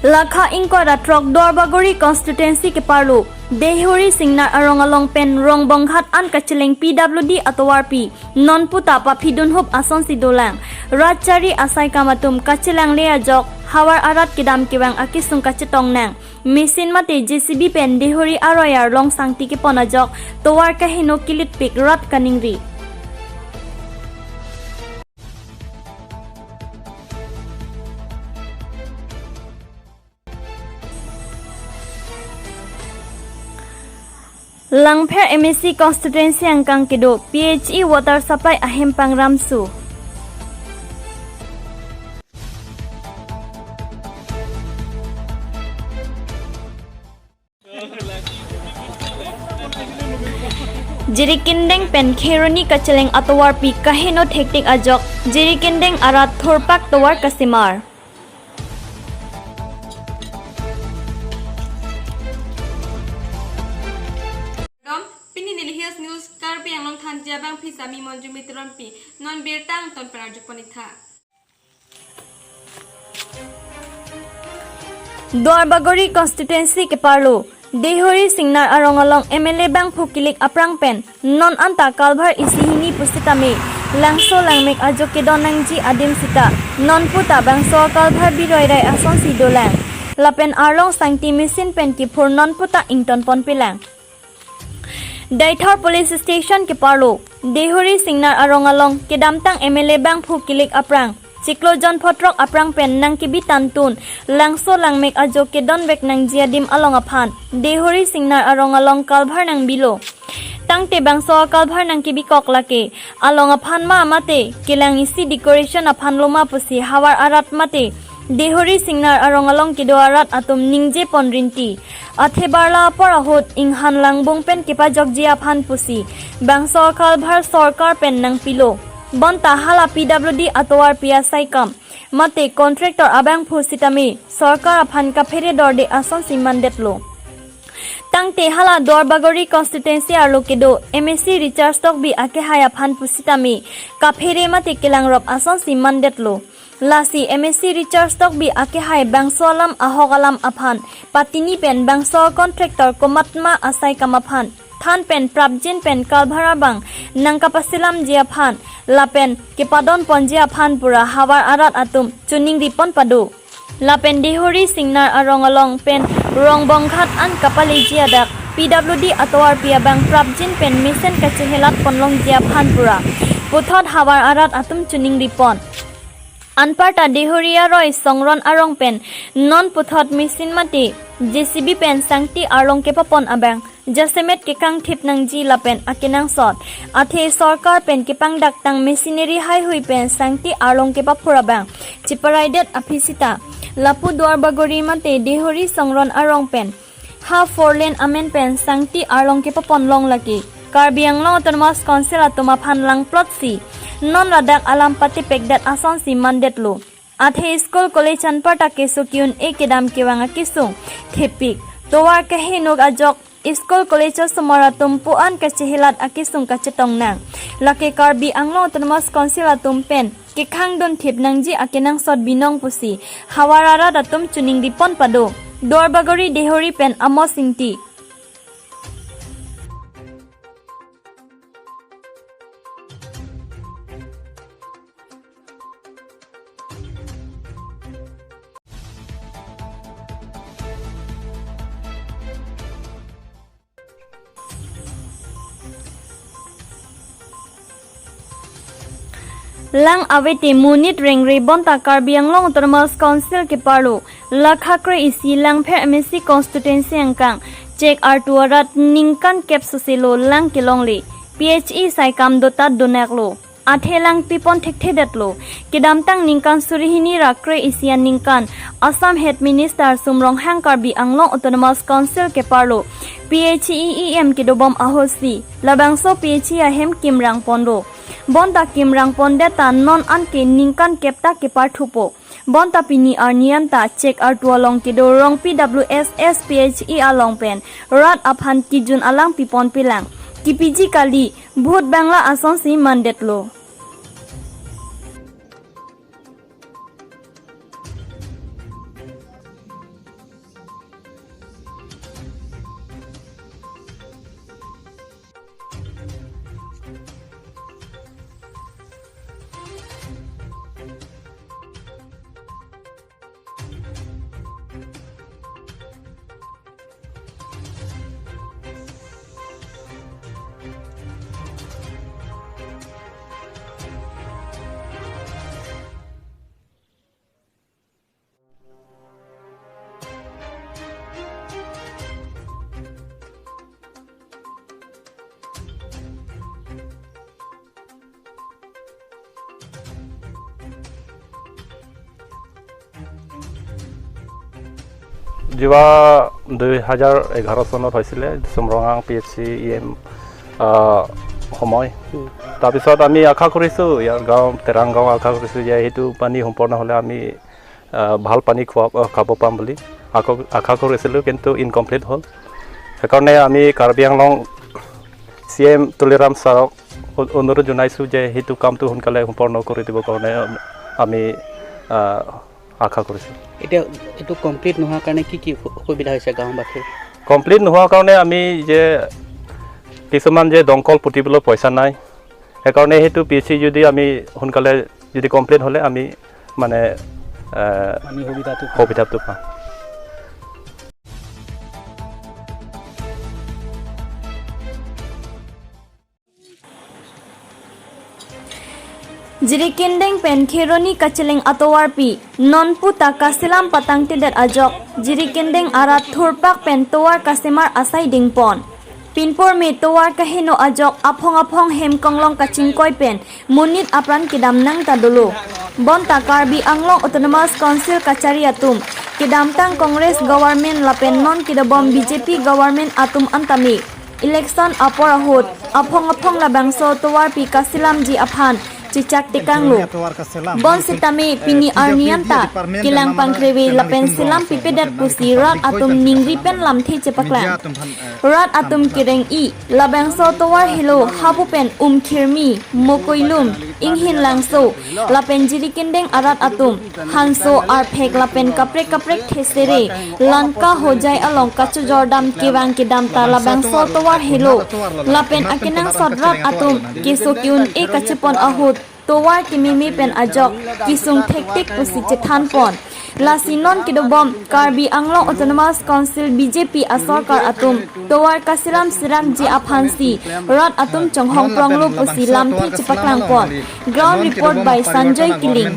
Lakha ingkora trok Dorbagori constituency ke parlo Dehori singnar arong along pen rong bonghat an kacheleng PWD atwarpi non puta pa phidun hop ason sidolang rachari asai kamatum kachelang lea jok hawar arat kidam kiwang akisung kachetong nang mesin mate JCB pen Dehori aroyar long sangti ke ponajok towar kahino kilit pik rat kaningri Langpher MSC constituency angkang kido PHE water supply ahem pangramsu Jirikindeng pen kheroni kacheleng atowar pi kaheno hektik ajok jirikindeng arat thorpak towar kasimar News karpi yang long than jabang pi sami monju mitron pi non birtang ton penarjuk ponitha Dorbagori constituency ke parlo Dehori singnar arong along MLA bang phukilik aprang pen non anta kalbhar isihini pusitame langso langmek ajoke donangji adim sita non puta bangso kalbhar biroi rai ason sidolang lapen arlong sangti mesin pen ki phur non puta ington pon pilang Daithar police station ke parlo Dehori singnar arong along ke damtang MLA bang phukilik aprang Ciklojon photrok aprang pen nang kibi tantun langso langmek ajo ke don bek nang jiadim along aphan Dehori singnar arong along kalbhar nang bilo tangte bangso kalbhar nang kibi koklake along aphan ma mate kelang isi decoration aphan loma pusi hawar arat mate Dehori singnar arong along kido arat atum ningje ponrinti athe barla parahot inghan langbung pen kipa jogji aphan pusi bangso kalbhar sarkar pen nang pilo Bonta hala PWD atowar PSI kam mate contractor abang phusitami sarkar aphan ka phere dorde ason simandet lo tangte hala Dorbagori constituency arlo kedo MSC recharge stock bi ake haya phan pusitami ka phere mate kelang rop ason simandet lo Lasi MSC recharge stock bi ake hai bangsolam ahogalam aphan patini pen bangso contractor komatma asai kamaphan than pen prabjin pen kalbhara bang nangkapasilam jia phan lapen kepadon ponjia phan pura hawar arat atum chuning ripon padu lapen Dehori singnar arong along pen rong bongkhat an kapali jia dak PWD atowar pia bang prabjin pen misen kachehelat ponlong jia phan pura puthot hawar arat atum chuning ripon Anparta Dehoria Roy Songron Arong pen non puthot misin mati JCB pen sangti arlong ke papon abang jasemet ke kang thip nang ji lapen akinang sot athe sarkar pen ke pang dak tang machinery hai hui pen sangti arlong ke papura bang chiparaidet afisita lapu Dorbagori mate Dehori Songron Arong pen ha four lane amen pen sangti arlong ke papon long laki Karbiang long autonomous council atuma phanlang plot si non radak alam pati pekdat ason si mandet lo athe school college anparta kesukyun ekedam kewanga kisung thepik towar kahe nog ajok school college somara tumpu an kachehilat akisung kachetong nang lake Karbi anglo autonomous council atum pen ke khang don thep nangji akenang sot binong pusi hawara datum chuning dipon pado Dorbagori Dehori pen amo singti Lang awete munit rengre bonta Karbiang long autonomous council ke parlo lakhakre isi Langpher MSC constituency angkang check R2 arat ningkan kep susilo lang kilongli PHE saikam dota donaklo athe lang pipon thekte datlo kedamtang ningkan surihini rakre isian ningkan Assam head minister Sumrong hang Karbi anglong autonomous council ke parlo PHEEM kedobom ahosi labangso PHE ahem kimrang pondo Bonta kimrang pondeta non anke ningkan kepta kepar thupo bonta pini arnianta check artua long kido rong PWS SPHE along pen rat aphan kijun alang pipon pilang kipiji kali भूत बांग्ला आसन सी मंडेतलो যোৱা 2011 চনত হৈছিলে চুমৰঙাং PHC EM সময় তাৰপিছত আমি আশা কৰিছোঁ ইয়াৰ গাঁও তেৰাং গাঁও আশা কৰিছোঁ যে সেইটো পানী সম্পূৰ্ণ হ'লে আমি ভাল পানী খাব পাম বুলি আশা কৰিছিলোঁ কিন্তু ইনকমপ্লিট হ'ল সেইকাৰণে আমি কাৰ্বি আংলং CM তুলিৰাম ছাৰক অনুৰোধ জনাইছোঁ যে সেইটো কামটো সোনকালে সম্পূৰ্ণ কৰি দিবৰ কাৰণে আমি আশা কৰিছোঁ এতিয়া এইটো কমপ্লিট নোহোৱাৰ কাৰণে কি অসুবিধা হৈছে গাঁওবাসীৰ কমপ্লিট নোহোৱাৰ কাৰণে আমি যে কিছুমান যে দমকল পুতিবলৈ পইচা নাই সেইকাৰণে সেইটো PHC যদি আমি সোনকালে যদি কমপ্লিট হ'লে আমি মানে সুবিধাটো পাম Jirikindeng penkheroni kaceling atowarpi nonputa kasilam patang tidak ajok jirikindeng arat thurpak pentowar kasimar asai dingpon pinpor me towar kahino ajok aphong hemkonglong kachingkoi pen munit apran kidam nang tadulu bon takarbi anglong autonomous council kachari atum kidam tang congress government lapen non kidabom BJP government atum antami election apor ahut aphong labangso towar pi kasilam ji aphan cicak tikanglu bon sitami pini arnianta kilang pangkrewe lapen silam pipedat pusi rat atum ningri pen lamthi cepaklang rat atum kireng I labang so towar hilo habu pen khirmi mokoilum inghin langso lapen jiri kendeng arat atum hanso arphek lapen kaprek thesere lanka hojai along kachu jordam kiwang kidam ta labang so towar hilo lapen akinang sodrat atum kisokyun e kachepon ahut towar kimimi pen ajok kisung tektik pusi cethan pon lasinon kidobom karbi anglong autonomous council BJP asorkar atum towar kasiram siram ji aphansi rat atum chonghong pronglo pusi lamthi chepaklang pon ground report by Sanjay Kiling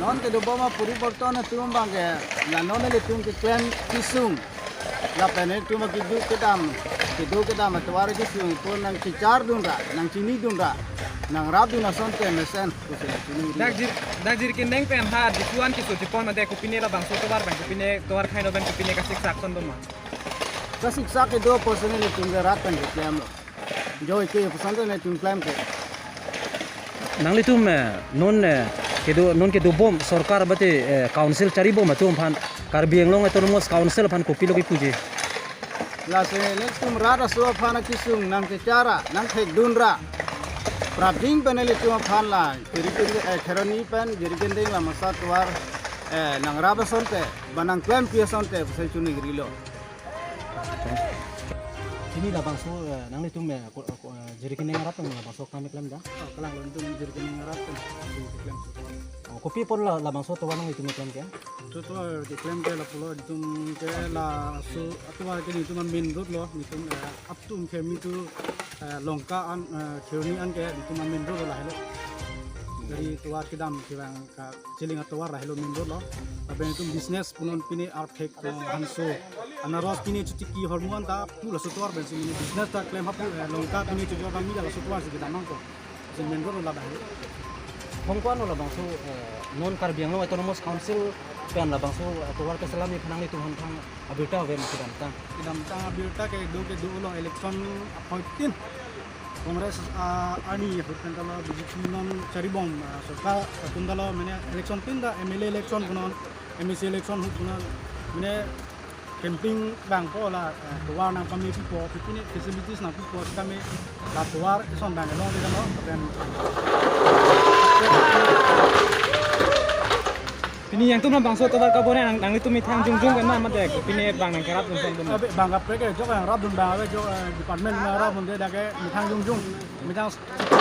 non kidoboma puriborton tum bange la non le tum ke plan kisung la pene tum kidu kedam towar kisung pun nang cicar dunra nang cini dunra nang rabu na sonte mesen dagjir kindeng pen ha dikuan kisu jipon mate kupine la bangso towar bang kupine towar khaino ben kupine kasik sakson doma kasik sak ke 2% le tum rat pen claim jo ke percent ne tum claim ke nangli tum non ke do bom sarkar bate council chari bom atum phan karbi anglong autonomous council phan kopi logi puje la se le tum rara so phan kisung nang ke cara nang thek dunra Prabing peneli cuma phan la theroni pen jirikendeng la masa tuar nang raba sonte banang klaim pia sonte sai chuni grilo ini la bangso nang litum jirikendeng arat la bangso kami klaim da kalang lentum jirikendeng arat klaim kopi pon la bangso to wanang itu klaim ke to klaim ke la pulo ditum ke la so atwa ke ni tuman main road lo nitum aptum ke mi tu longka an theory an ke tuman main road la hello dari tuar kidam kiwang ka ciling atwar la hello main road lo aben tum business punon pini arthek hanso anaros pini chutiki hormon ta pula sutwar ben sini business ta claim hapu longka pini chujo kami la sutwar se kidam ko sin main road la ba hongkwan la bangso non karbi anglong autonomous council pen la bangso towar ke selami phanang itu hantang abita we kidam ta abita ke do ulong election appointin Kongres ani hutan kalau BJP non caribom serta tundalo mene election tinda MLA election kunon MEC election kunon mene camping bang pola tuar nang kami pipo pipini facilities nang pipo kami la tuar son bang long di dalam dan Pini yang tu bangso towar kabone nang itu mitang jungjung kan mah dek pini bang nang kerap dun dun bang apre ke jo yang rab dun bang jo department nang rab dun de ke mitang jungjung mitang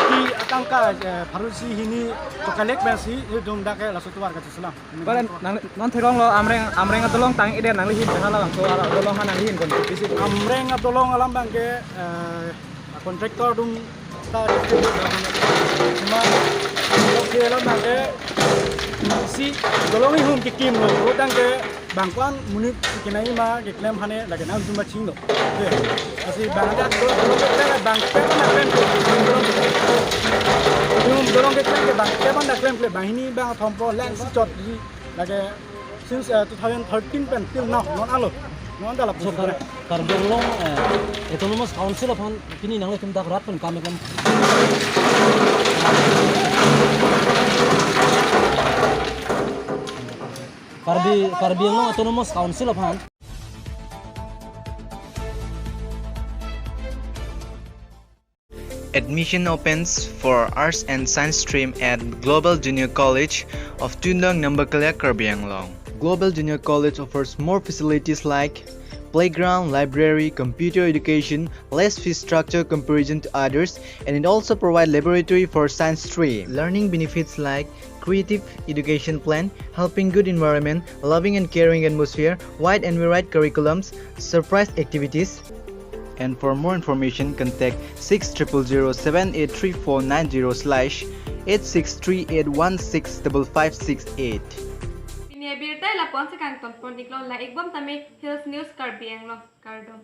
ki atangka pharusi hini to collect basi dum da ke la sutuar ka selam balan non therong lo amreng atolong tang ide nang lihin hala bangso ala tolong nang lihin kon bisi amreng atolong alam bang ke kontraktor dum ta cuma oke lo bang ke si golongi hum ki kim lo rodang ke bangkwan munit kinai ma ke claim hane lage na zuma chinglo asi bangda do bang pe na claim dum dolong ke claim ke bang ke bang na claim ke bahini bang thompo lang si chot ji lage since 2013 pen till now non alo non da la So Karbi Anglong Autonomous Council upon kini nang letum dak rat pun kami kan. Karbi Anglong Autonomous Council upon Admission opens for Arts and Science stream at Global Junior College of Tundong Nambakalya, Karbi Anglong. Global Junior College offers more facilities like playground, library, computer education, less fee structure comparison to others, and it also provides laboratory for science stream. Learning benefits like creative education plan, helping good environment, loving and caring atmosphere, wide and varied curriculums, surprise activities. And for more information, contact 600783490/863816558. Pinia birtai la pon sa kang ton pon iklon la igbom tami Hills News Karbi Anglong Kardom.